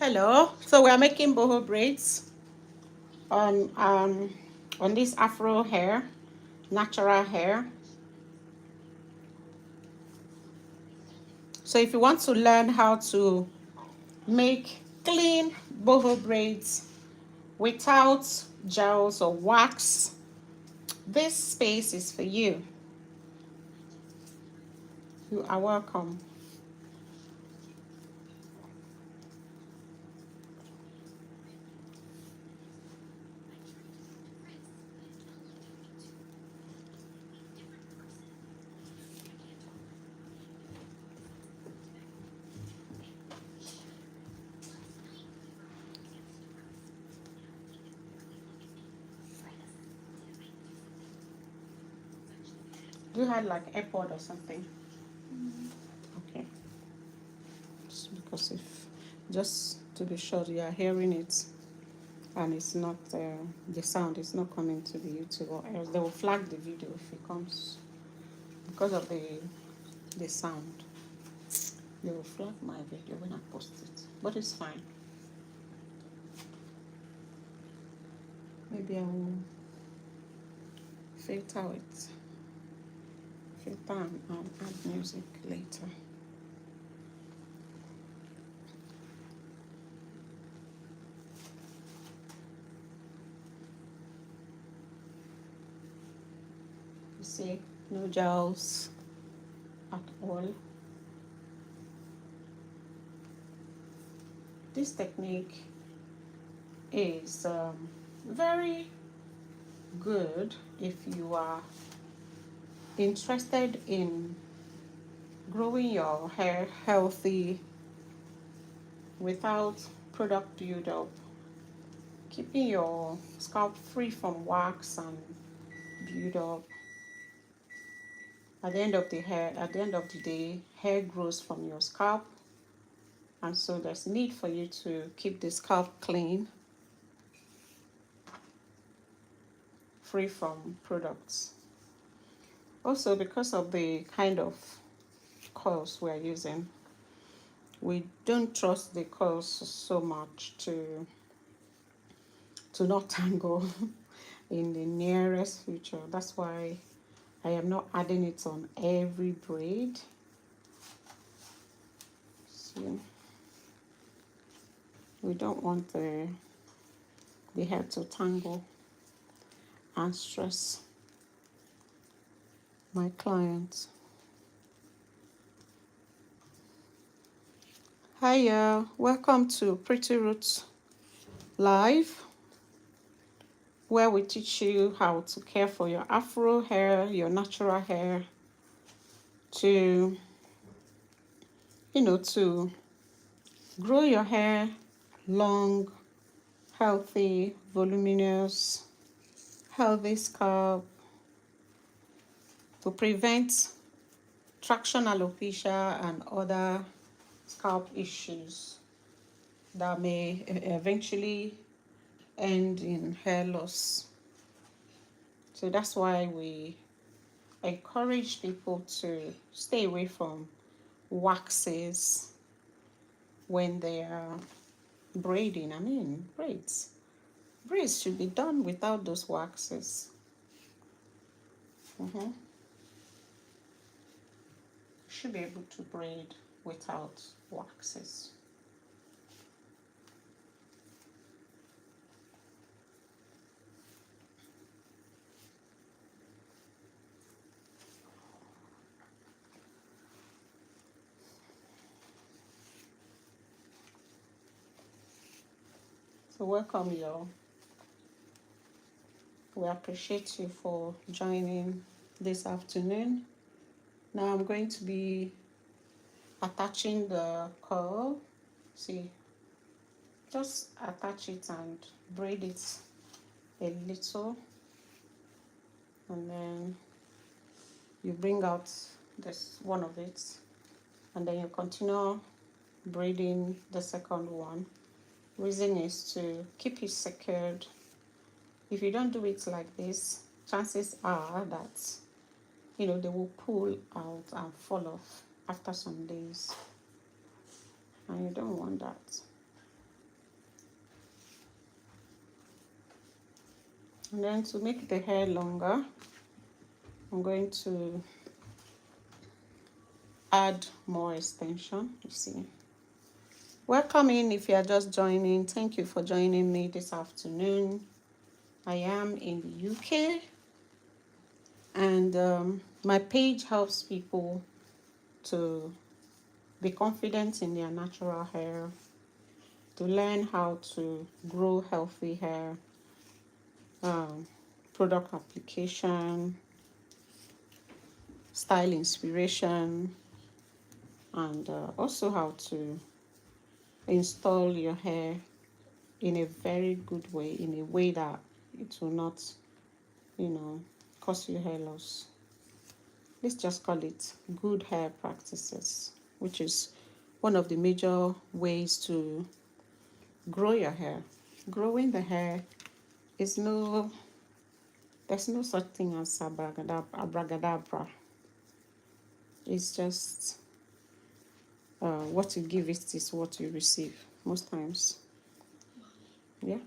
Hello. So we are making boho braids on this afro hair, natural hair. So if you want to learn how to make clean boho braids without gels or wax, this space is for you. You are welcome. Do you have like AirPod or something? Okay. Just because if just to be sure you are hearing it and it's not the sound is not coming to the YouTube, or else they will flag the video if it comes because of the sound. They will flag my video when I post it, but it's fine. Maybe I will filter and add music later. You see, no gels at all. This technique is very good if you are interested in growing your hair healthy without product buildup, keeping your scalp free from wax and buildup. At the end of the day, hair grows from your scalp, and so there's need for you to keep the scalp clean, free from products. Also, because of the kind of coils we're using, we don't trust the coils so much to not tangle in the nearest future. That's why I am not adding it on every braid. See, we don't want the hair to tangle and stress my clients. Hiya, welcome to Pretty Roots Live, where we teach you how to care for your afro hair, your natural hair, to to grow your hair long, healthy, voluminous, healthy scalp, to prevent traction alopecia and other scalp issues that may eventually end in hair loss. So that's why we encourage people to stay away from waxes when they are braiding. Braids. Braids should be done without those waxes. Should be able to braid without waxes. So welcome, y'all. We appreciate you for joining this afternoon. Now I'm going to be attaching the curl. See, just attach it and braid it a little, and then you bring out this one of it, and then you continue braiding the second one. Reason is to keep it secured. If you don't do it like this, chances are that they will pull out and fall off after some days, and you don't want that. And then to make the hair longer, I'm going to add more extension. You see. Welcome in if you are just joining. Thank you for joining me this afternoon. I am in the UK, and my page helps people to be confident in their natural hair, to learn how to grow healthy hair, product application, style inspiration, and also how to install your hair in a very good way, in a way that it will not, cause you hair loss. Let's just call it good hair practices, which is one of the major ways to grow your hair. Growing the hair is there's no such thing as abracadabra. It's just what you give it is what you receive most times. Yeah.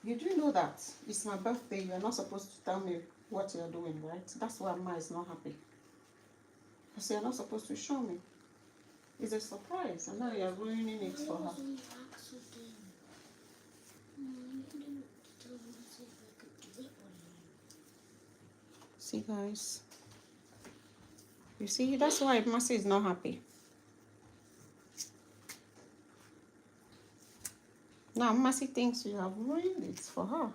You do know that it's my birthday. You're not supposed to tell me what you're doing, right? That's why Ma is not happy. Because you're not supposed to show me. It's a surprise, and now you're ruining it for her. See, guys. You see, that's why Mercy is not happy. Now Mercy thinks you have ruined it for her.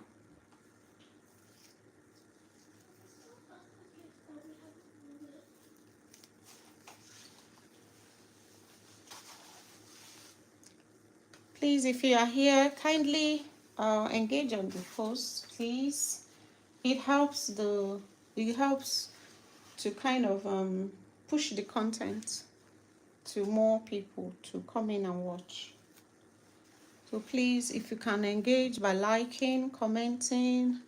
Please, if you are here, kindly engage on the post, please. It helps to kind of push the content to more people to come in and watch. So please, if you can engage by liking, commenting,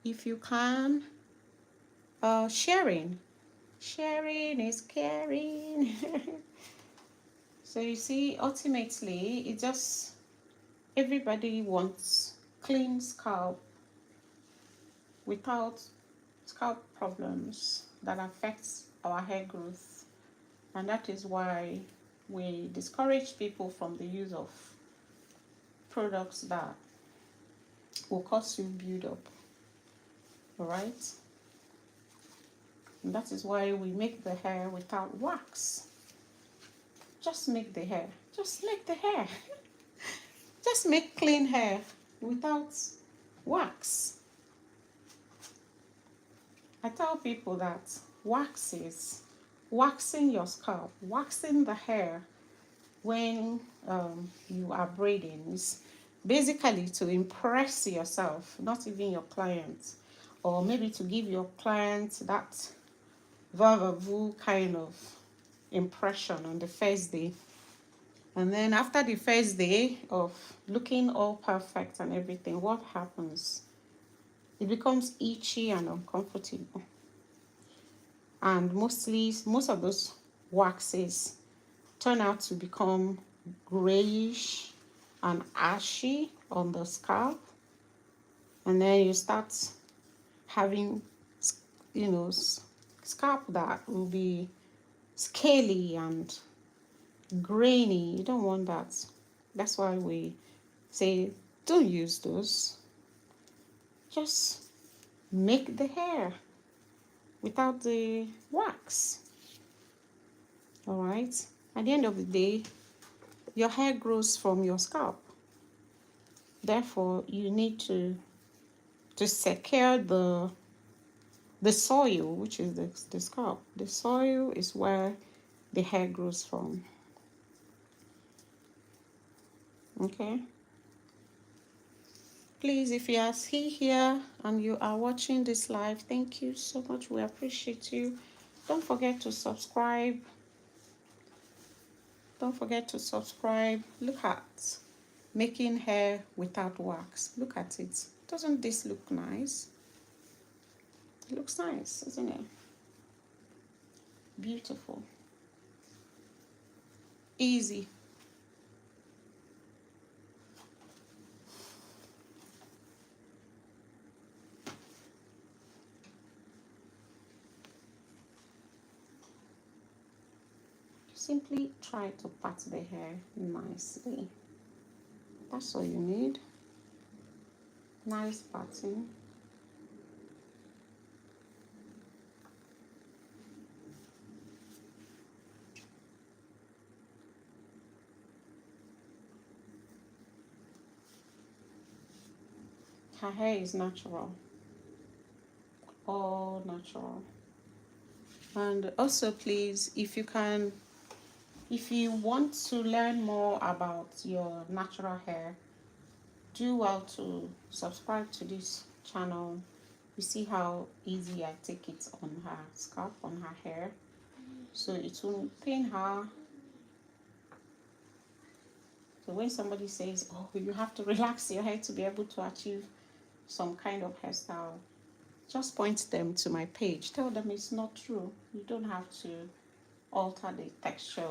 if you can, sharing. Sharing is caring. So you see, ultimately, it just, everybody wants clean scalp without scalp problems that affects our hair growth. And that is why we discourage people from the use of products that will cause you build up. All right? And that is why we make the hair without wax. Just make the hair. Just make the hair. Just make clean hair without wax. I tell people that wax is waxing your scalp, waxing the hair when you are braiding is basically to impress yourself, not even your client, or maybe to give your client that va-va-vu kind of impression on the first day. And then after the first day of looking all perfect and everything, what happens? It becomes itchy and uncomfortable. And most of those waxes turn out to become grayish and ashy on the scalp. And then you start having, scalp that will be scaly and grainy. You don't want that. That's why we say don't use those. Just make the hair without the wax. All right. At the end of the day, your hair grows from your scalp. Therefore, you need to secure the soil, which is the scalp. The soil is where the hair grows from. Okay. Please, if you are still here and you are watching this live, thank you so much. We appreciate you. Don't forget to subscribe. Don't forget to subscribe. Look at making hair without wax. Look at it. Doesn't this look nice? It looks nice, isn't it? Beautiful. Easy. Simply try to part the hair nicely. That's all you need. Nice parting. Her hair is natural, all natural. And also, please, if you want to learn more about your natural hair, do well to subscribe to this channel. You see how easy I take it on her scalp, on her hair, so it won't pain her. So when somebody says, oh, you have to relax your hair to be able to achieve some kind of hairstyle, just point them to my page. Tell them it's not true. You don't have to alter the texture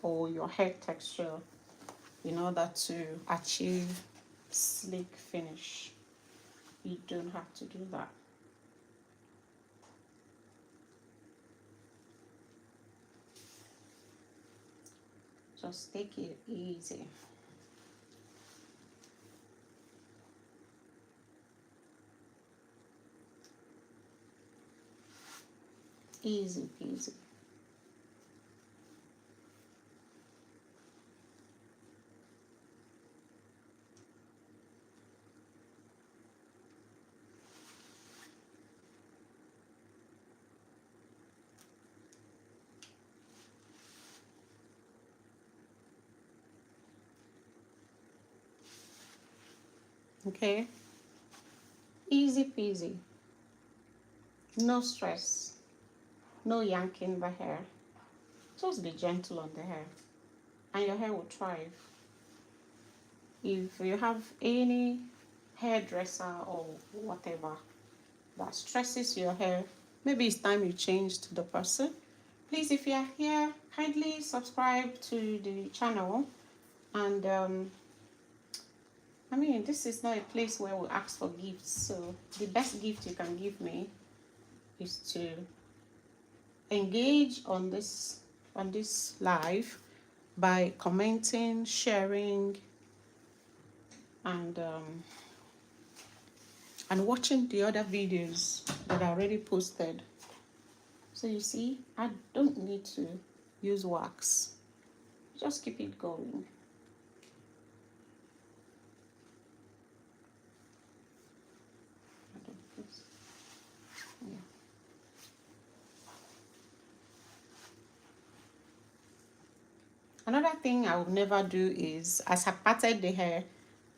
or your hair texture in order to achieve sleek finish. You don't have to do that. Just take it easy. Easy peasy. Okay? Easy peasy. No stress. No yanking the hair. Just be gentle on the hair, and your hair will thrive. If you have any hairdresser or whatever that stresses your hair, maybe it's time you change to the person. Please, if you are here, kindly subscribe to the channel. And I mean, this is not a place where we ask for gifts, so the best gift you can give me is to engage on this live by commenting, sharing, and watching the other videos that I already posted. So you see, I don't need to use wax. Just keep it going. Yeah. Another thing I would never do is, as I parted the hair,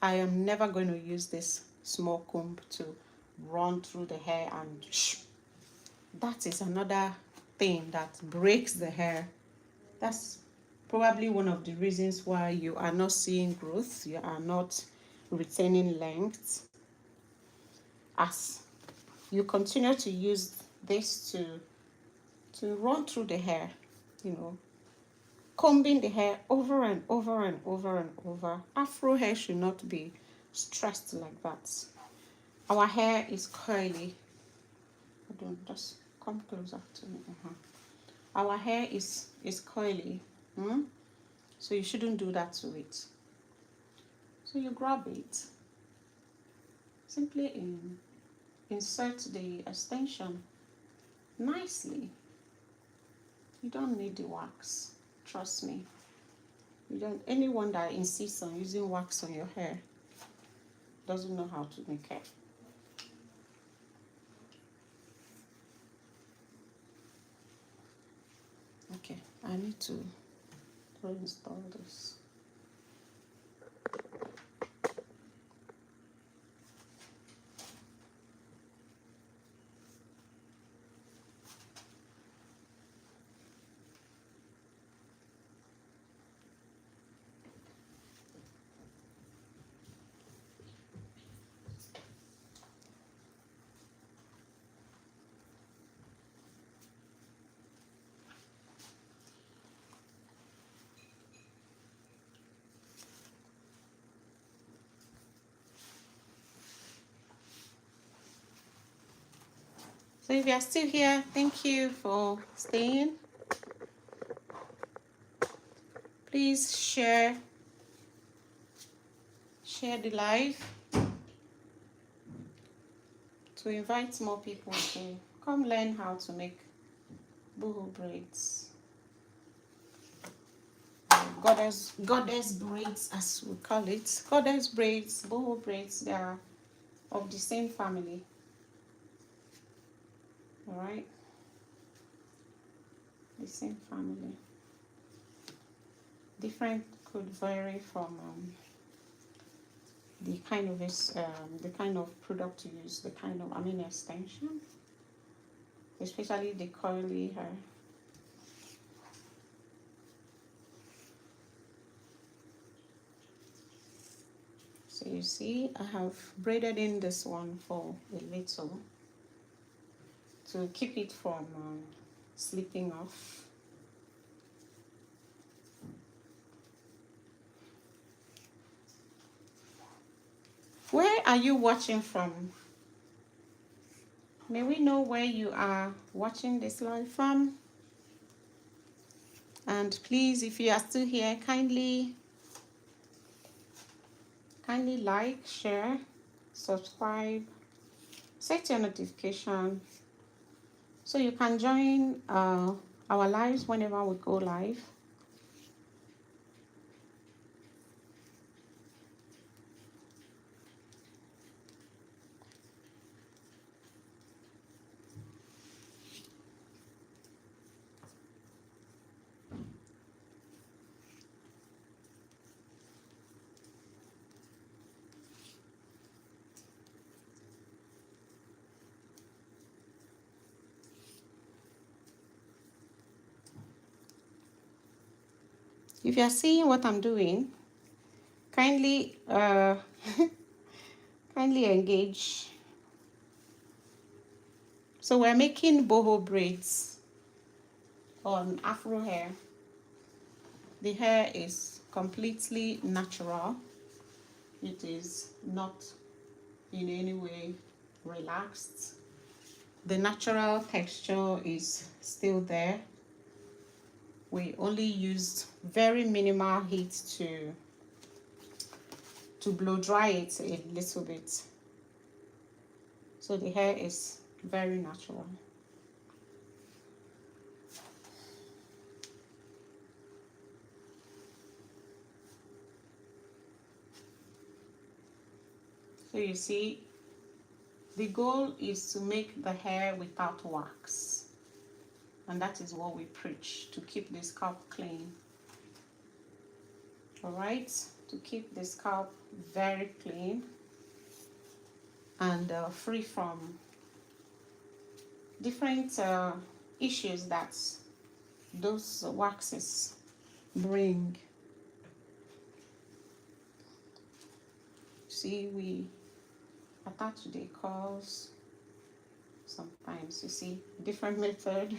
I am never going to use this small comb to run through the hair and that is another thing that breaks the hair. That's probably one of the reasons why you are not seeing growth, you are not retaining length. As you continue to use this to run through the hair, you know, combing the hair over and over and over and over. Afro hair should not be stressed like that. Our hair is curly. I don't just come closer to me. Our hair is curly, so you shouldn't do that to it. So you grab it, simply insert the extension nicely. You don't need the wax, trust me. You don't. Anyone that insists on using wax on your hair doesn't know how to make hair. Okay, I need to reinstall this. So if you are still here, thank you for staying. Please share the live to invite more people to come learn how to make boho braids. Goddess braids, as we call it. Goddess braids, boho braids, they are of the same family. All right, the same family. Different could vary from the kind of product to use, the kind of extension, especially the curly hair. So you see, I have braided in this one for a little to keep it from slipping off. Where are you watching from? May we know where you are watching this live from? And please, if you are still here, kindly like, share, subscribe, set your notification so you can join our lives whenever we go live. If you are seeing what I'm doing, kindly kindly engage. So we're making boho braids on afro hair. The hair is completely natural. It is not in any way relaxed. The natural texture is still there. We only used very minimal heat to blow dry it a little bit. So the hair is very natural. So you see, the goal is to make the hair without wax. And that is what we preach, to keep the scalp clean. All right, to keep the scalp very clean and free from different issues that those waxes bring. See, we attach the curls. Sometimes you see different method.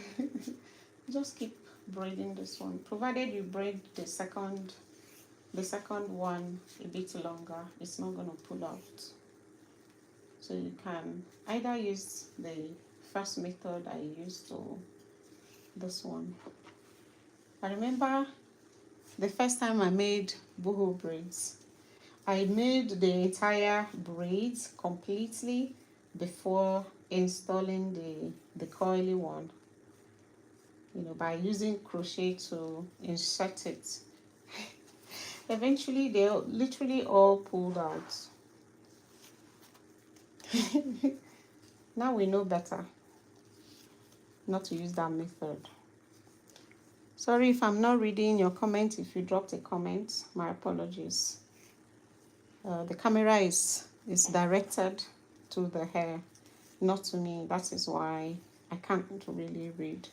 Just keep braiding this one, provided you braid the second one a bit longer. It's not going to pull out. So you can either use the first method I used or this one. I remember the first time I made boho braids, I made the entire braids completely before installing the coily one, by using crochet to insert it. Eventually they literally all pulled out. Now we know better not to use that method. Sorry if I'm not reading your comment. If you dropped a comment, my apologies. The camera is directed to the hair, not to me. That is why I can't really read.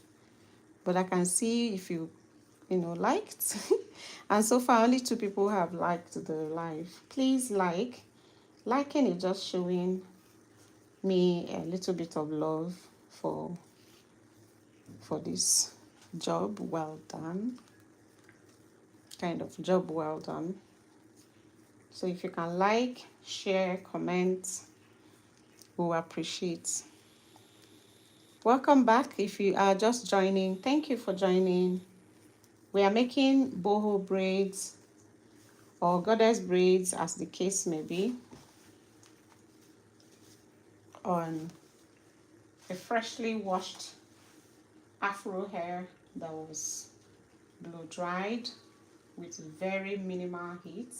But I can see if you liked. And so far, only 2 people have liked the live. Please like. Liking is just showing me a little bit of love for this job well done. Kind of job well done. So if you can like, share, comment, we'll appreciate. Welcome back. If you are just joining, thank you for joining. We are making boho braids or goddess braids, as the case may be, on a freshly washed afro hair that was blow dried with very minimal heat.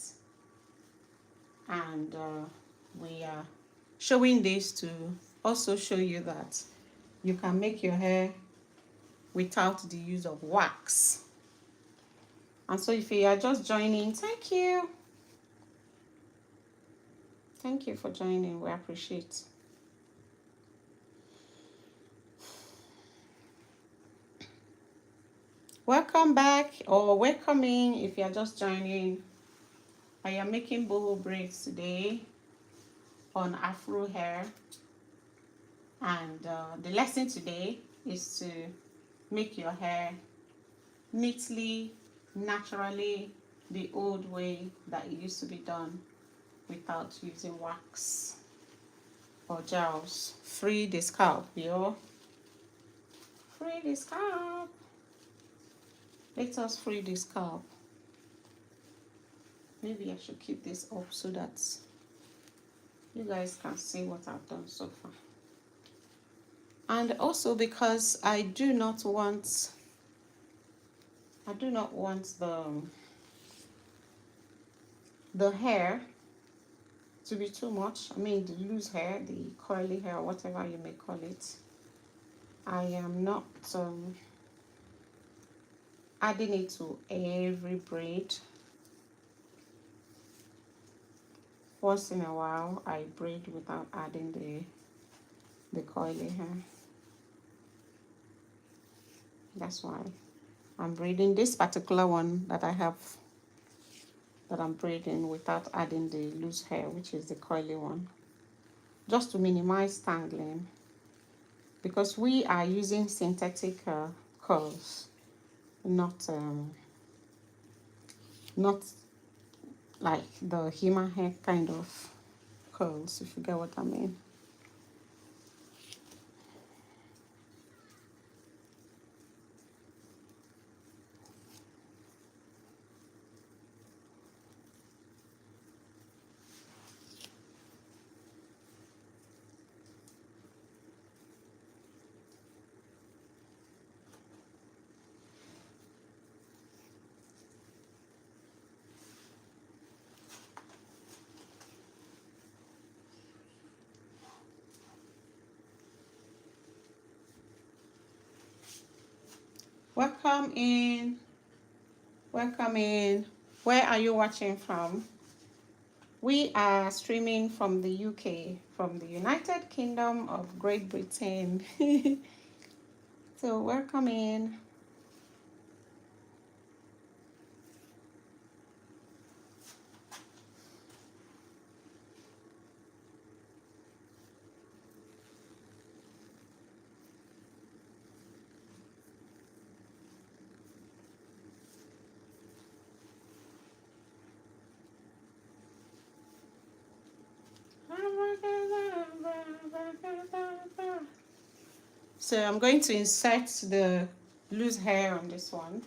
And we are showing this to also show you that you can make your hair without the use of wax. And so if you are just joining, thank you. Thank you for joining. We appreciate. Welcome back or welcome in if you are just joining. I am making boho braids today on afro hair. And the lesson today is to make your hair neatly, naturally, the old way that it used to be done without using wax or gels. Free the scalp, yo. Free the scalp. Let us free the scalp. Maybe I should keep this up so that you guys can see what I've done so far. And also because I do not want the hair to be too much. I mean the loose hair, the curly hair, whatever you may call it. I am not adding it to every braid. Once in a while I braid without adding the curly hair. That's why I'm braiding this particular one that I have, that I'm braiding without adding the loose hair, which is the curly one, just to minimize tangling, because we are using synthetic curls, not like the human hair kind of curls, if you get what I mean. Welcome in. Welcome in. Where are you watching from? We are streaming from the UK, from the United Kingdom of Great Britain. So welcome in. So I'm going to insert the loose hair on this one.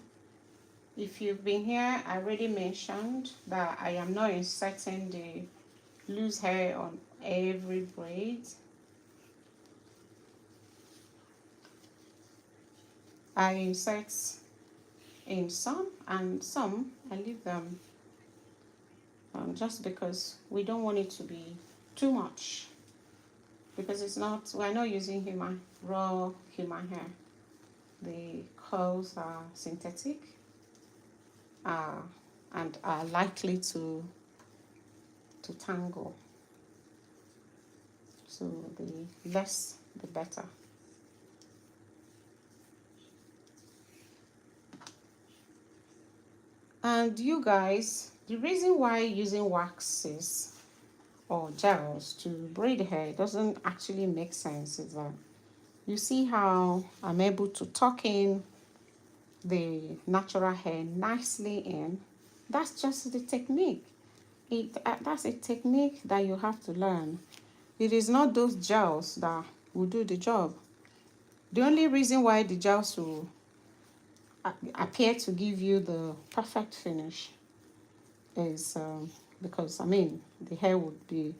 If you've been here, I already mentioned that I am not inserting the loose hair on every braid. I insert in some, and some I leave them just because we don't want it to be too much, because it's not, we're not using raw human hair. The curls are synthetic and are likely to tangle. So the less the better. And you guys, the reason why using waxes or gels to braid hair doesn't actually make sense is that you see how I'm able to tuck in the natural hair nicely in. That's just the technique. That's a technique that you have to learn. It is not those gels that will do the job. The only reason why the gels will appear to give you the perfect finish is because, I mean, the hair would be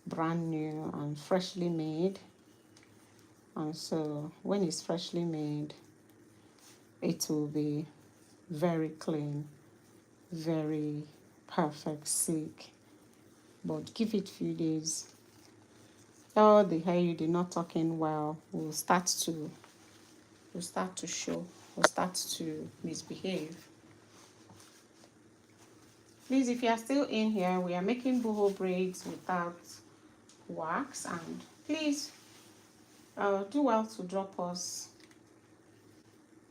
brand new and freshly made. And so when it's freshly made, it will be very clean, very perfect, sleek. But give it few days, all the hair you did not tuck in well will start to show, will start to misbehave. Please, if you are still in here, we are making boho braids without wax, and please do well to drop us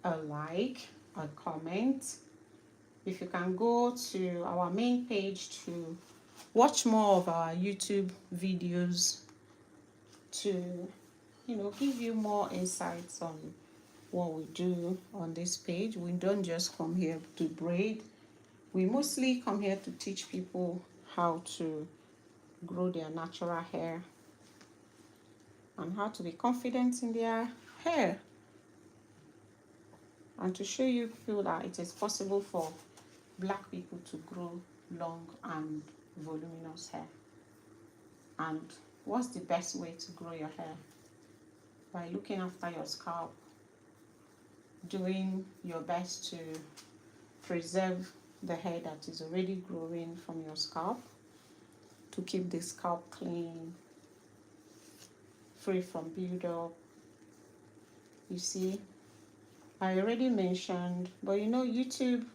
a like, a comment. If you can go to our main page to watch more of our YouTube videos, to give you more insights on what we do on this page. We don't just come here to braid. We mostly come here to teach people how to grow their natural hair and how to be confident in their hair, and to show you people that it is possible for black people to grow long and voluminous hair. And what's the best way to grow your hair? By looking after your scalp, doing your best to preserve the hair that is already growing from your scalp, to keep the scalp clean, free from buildup. You see, I already mentioned, but YouTube,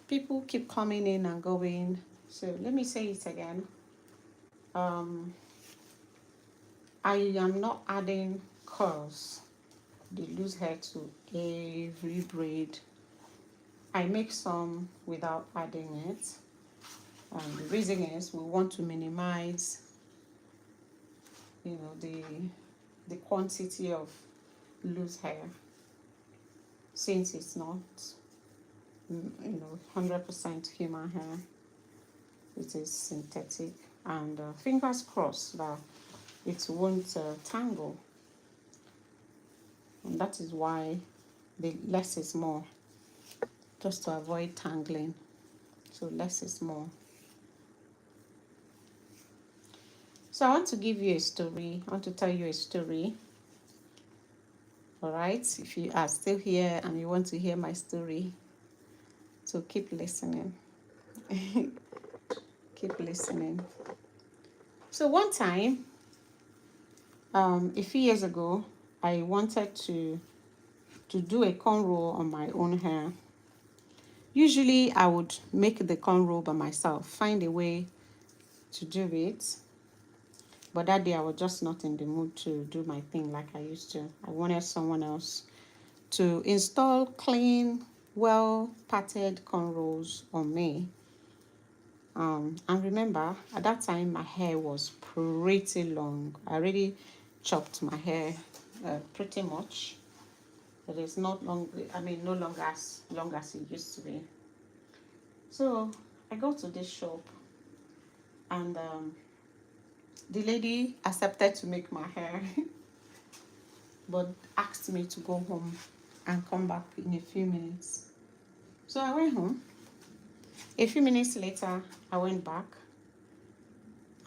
people keep coming in and going. So let me say it again. I am not adding curls, the loose hair, to every braid. I make some without adding it. The reason is we want to minimize, the quantity of loose hair, since it's not, 100% human hair. It is synthetic, and fingers crossed that it won't tangle. And that is why the less is more, just to avoid tangling. So less is more. So I want to give you a story. I want to tell you a story. All right, if you are still here and you want to hear my story, so keep listening. Keep listening. So one time, a few years ago, I wanted to do a cornrow on my own hair. Usually I would make the cornrow by myself, find a way to do it. But that day I was just not in the mood to do my thing like I used to. I wanted someone else to install clean, well parted cornrows on me. And remember, at that time my hair was pretty long. I already chopped my hair pretty much. It is not long, no longer as long as it used to be. So I go to this shop, and the lady accepted to make my hair, but asked me to go home and come back in a few minutes. So I went home. A few minutes later, I went back.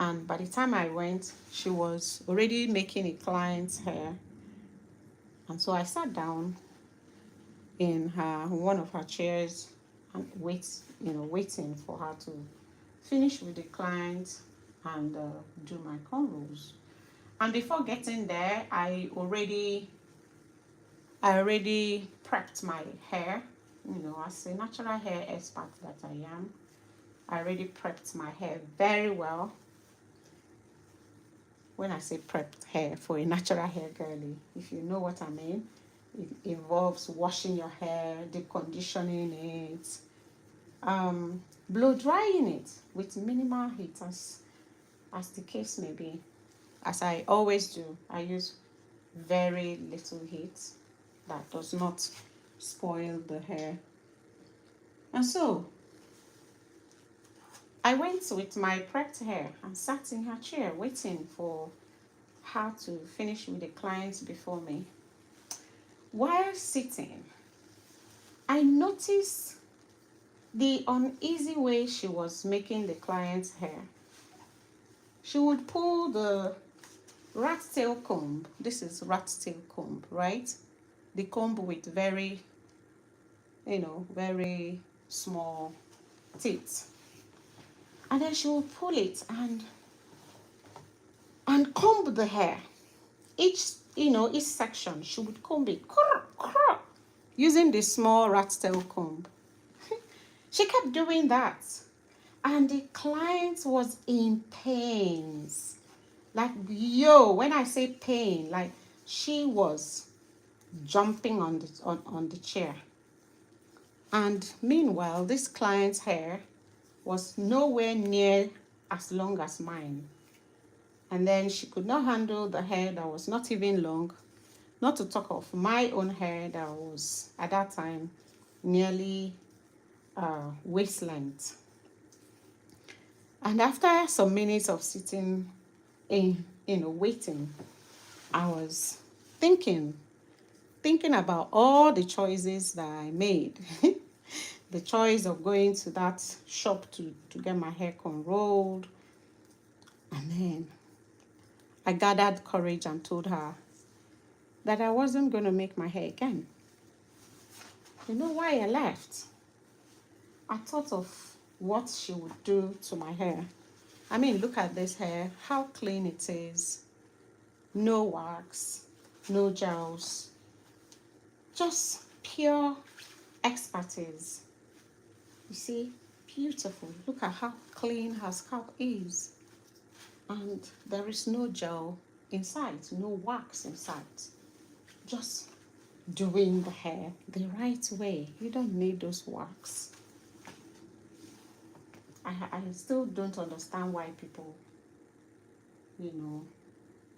And by the time I went, she was already making a client's hair. And so I sat down in one of her chairs and waiting for her to finish with the client and do my cornrows. And before getting there, I already prepped my hair. As a natural hair expert that I am, I already prepped my hair very well. When I say prepped hair for a natural hair girly, if you know what I mean, it involves washing your hair, deep conditioning it, blow drying it with minimal heat, as the case may be. As I always do, I use very little heat that does not spoil the hair. And so I went with my prepped hair and sat in her chair waiting for her to finish with the clients before me. while sitting, I noticed the uneasy way she was making the client's hair. She would pull the rat tail comb. This is rat tail comb, right? The comb with very, very small teeth. And then she would pull it and comb the hair. Each section, she would comb it using the small rat tail comb. She kept doing that. And the client was in pains. Like, when I say pain, like she was jumping on the chair. And meanwhile, this client's hair was nowhere near as long as mine. And then she could not handle the hair that was not even long, not to talk of my own hair that was at that time nearly waist length. And after some minutes of sitting waiting, I was thinking about all the choices that I made. The choice of going to that shop to get my hair rolled. And then I gathered courage and told her that I wasn't going to make my hair again. You know why I left? I thought of what she would do to my hair. I mean, look at this hair, how clean it is. No wax, no gels, just pure expertise. You see, beautiful. Look at how clean her scalp is. And there is no gel inside, no wax inside. Just doing the hair the right way. You don't need those wax. I still don't understand why people,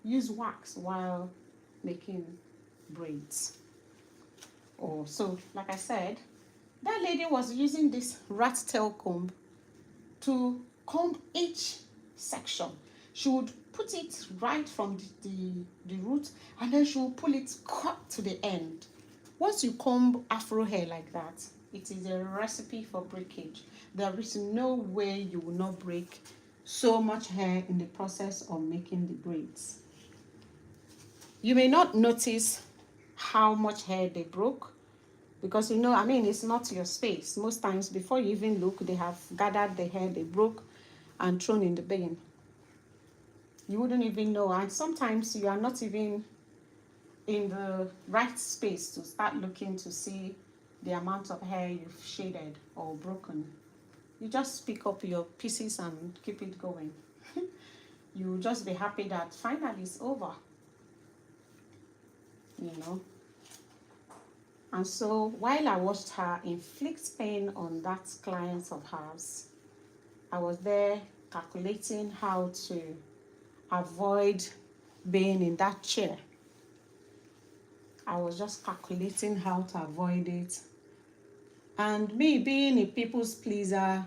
use wax while making braids. So, like I said, that lady was using this rat tail comb to comb each section. She would put it right from the root, and then she would pull it cut to the end. Once you comb afro hair like that, it is a recipe for breakage. There is no way you will not break so much hair in the process of making the braids. You may not notice how much hair they broke, because it's not your space. Most times before you even look, they have gathered the hair they broke and thrown in the bin. You wouldn't even know, and sometimes you are not even in the right space to start looking to see the amount of hair you've shaded or broken. You just pick up your pieces and keep it going. You'll just be happy that finally it's over. And so while I watched her inflict pain on that client of hers, I was there calculating how to avoid being in that chair. I was just calculating how to avoid it. And me being a people's pleaser,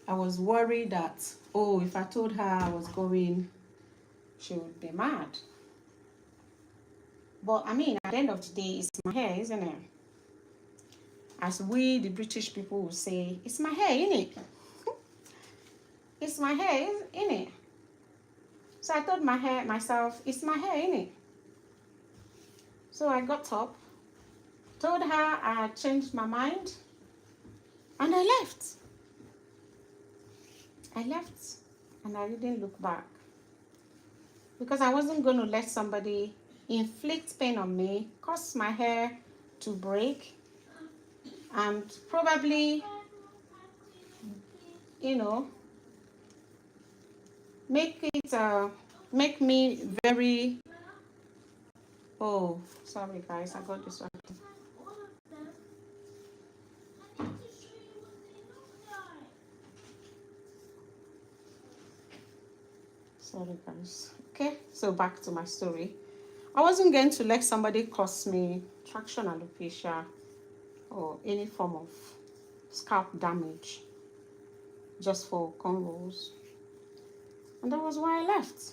I was worried that, if I told her I was going, she would be mad. But at the end of the day, it's my hair, isn't it? As we, the British people, will say, it's my hair, innit? It's my hair, innit? So I told myself, it's my hair, innit? So I got up, told her I had changed my mind, and I left. And I didn't look back. Because I wasn't going to let somebody inflict pain on me, cause my hair to break, and probably, make me very, sorry guys, I got distracted. Sorry guys. Okay, so back to my story. I wasn't going to let somebody cause me traction alopecia or any form of scalp damage just for cornrows. And that was why I left.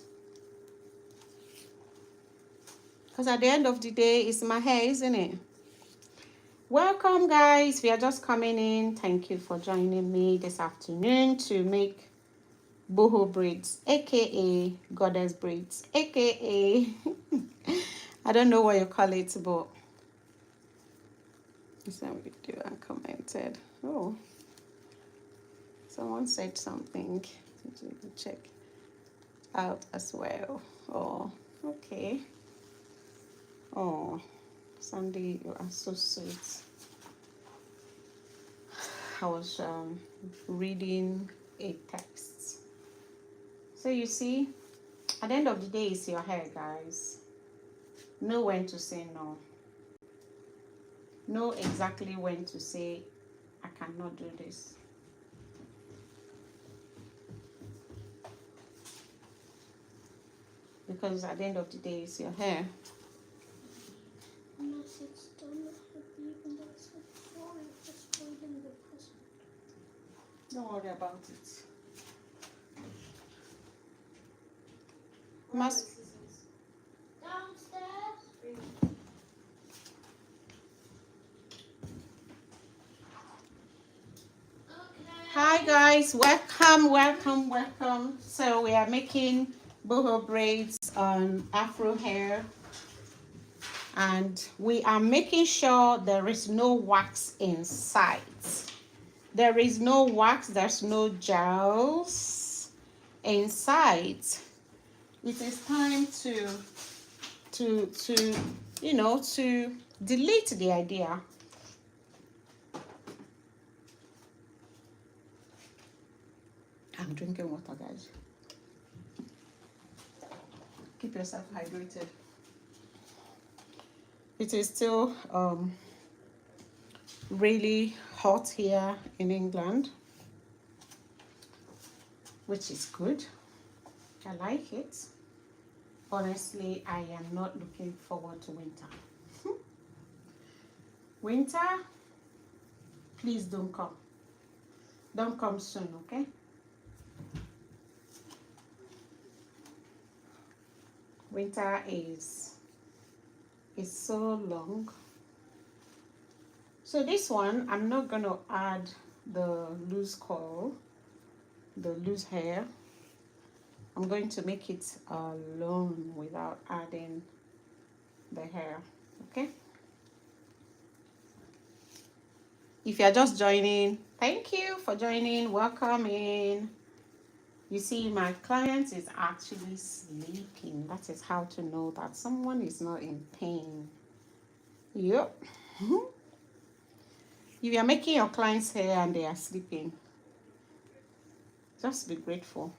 Because at the end of the day, it's my hair, isn't it? Welcome, guys. We are just coming in. Thank you for joining me this afternoon to make boho braids, aka goddess braids, aka I don't know what you call it, but this video I commented. Oh, someone said something to check out as well. Oh, okay. Oh, Sandy, you are so sweet. I was reading a text. So you see, at the end of the day, it's your hair, guys. Know when to say no. Know exactly when to say, I cannot do this. Because at the end of the day, it's your hair. Unless it's done, even though it's drawing, just holding the present. Don't worry about it. Downstairs. Hi guys, welcome. So we are making boho braids on afro hair, and we are making sure there is no wax inside. There is no wax, there's no gels inside. It is time to delete the idea. I'm drinking water, guys. Keep yourself hydrated. It is still really hot here in England, which is good. I like it. Honestly, I am not looking forward to winter. Winter, please don't come. Don't come soon, okay? Winter is so long. So this one, I'm not going to add the loose coil, the loose hair. I'm going to make it alone without adding the hair, okay? If you're just joining, thank you for joining. Welcome in. You see, my client is actually sleeping. That is how to know that someone is not in pain. Yep. If you're making your client's hair and they are sleeping, just be grateful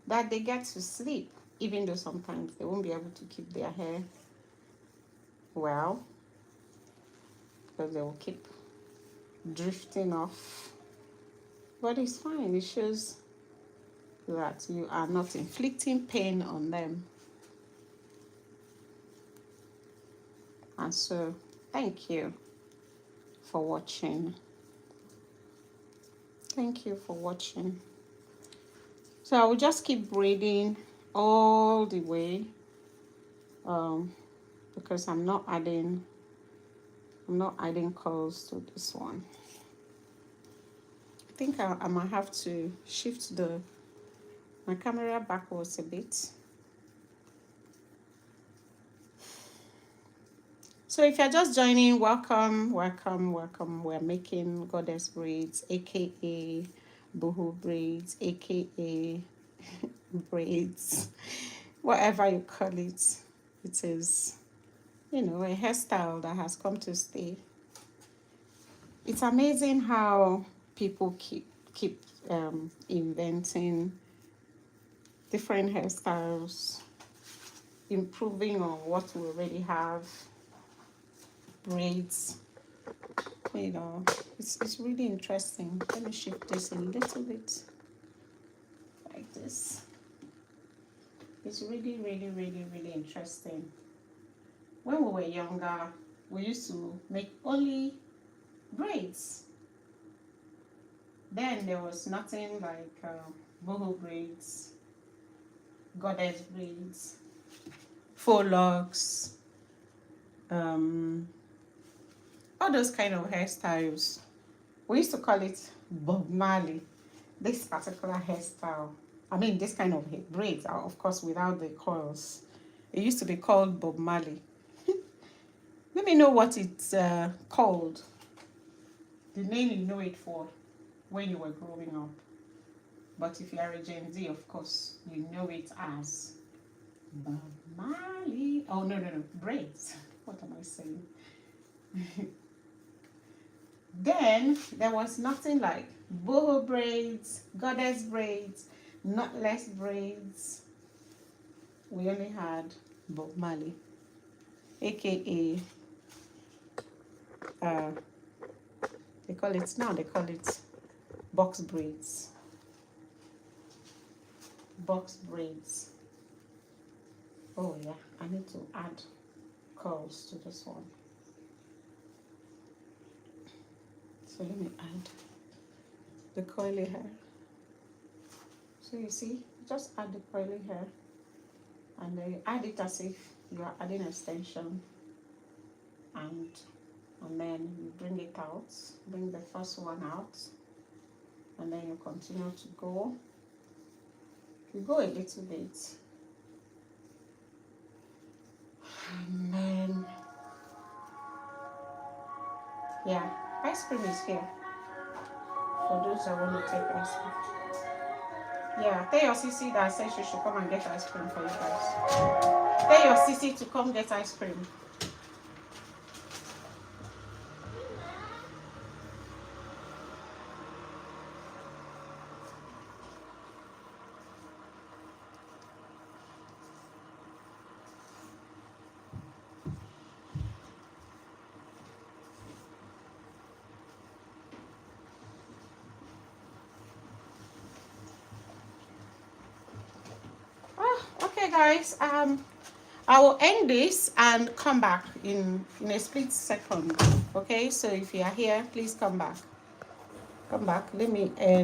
that they get to sleep, even though sometimes they won't be able to keep their hair well, because they will keep drifting off. But it's fine. It shows that you are not inflicting pain on them. And so, thank you for watching. Thank you for watching. So I will just keep braiding all the way, because I'm not adding curls to this one. I think I might have to shift my camera backwards a bit. So if you're just joining, welcome. We're making goddess braids, aka boho braids, aka braids, whatever you call it. It is, a hairstyle that has come to stay. It's amazing how people keep inventing different hairstyles, improving on what we already have. Braids, it's really interesting. Let me shift this a little bit like this. It's really interesting. When we were younger, we used to make only braids. Then there was nothing like boho braids, goddess braids. faux locks, all those kind of hairstyles. We used to call it Bob Marley, this particular hairstyle. I mean, this kind of braids, of course, without the coils. It used to be called Bob Marley. Let me know what it's called. The name you know it for when you were growing up. But if you are a Gen Z, of course, you know it as Bob Marley. Oh, no, braids. What am I saying? Then there was nothing like boho braids, goddess braids, knotless braids. We only had Bob Marley, aka they call it box braids. Box braids. Oh yeah, I need to add curls to this one. So let me add the curly hair. So you see, just add the curly hair and then you add it as if you are adding extension, and then you bring it out, bring the first one out, and then you continue to go. You go a little bit, and then yeah, ice cream is here for those that want to take ice cream. Yeah, tell your sissy that says she should come and get ice cream for you guys. Tell your sissy to come get ice cream. Okay guys, I will end this and come back in a split second. Okay, so if you are here, please come back. Let me end.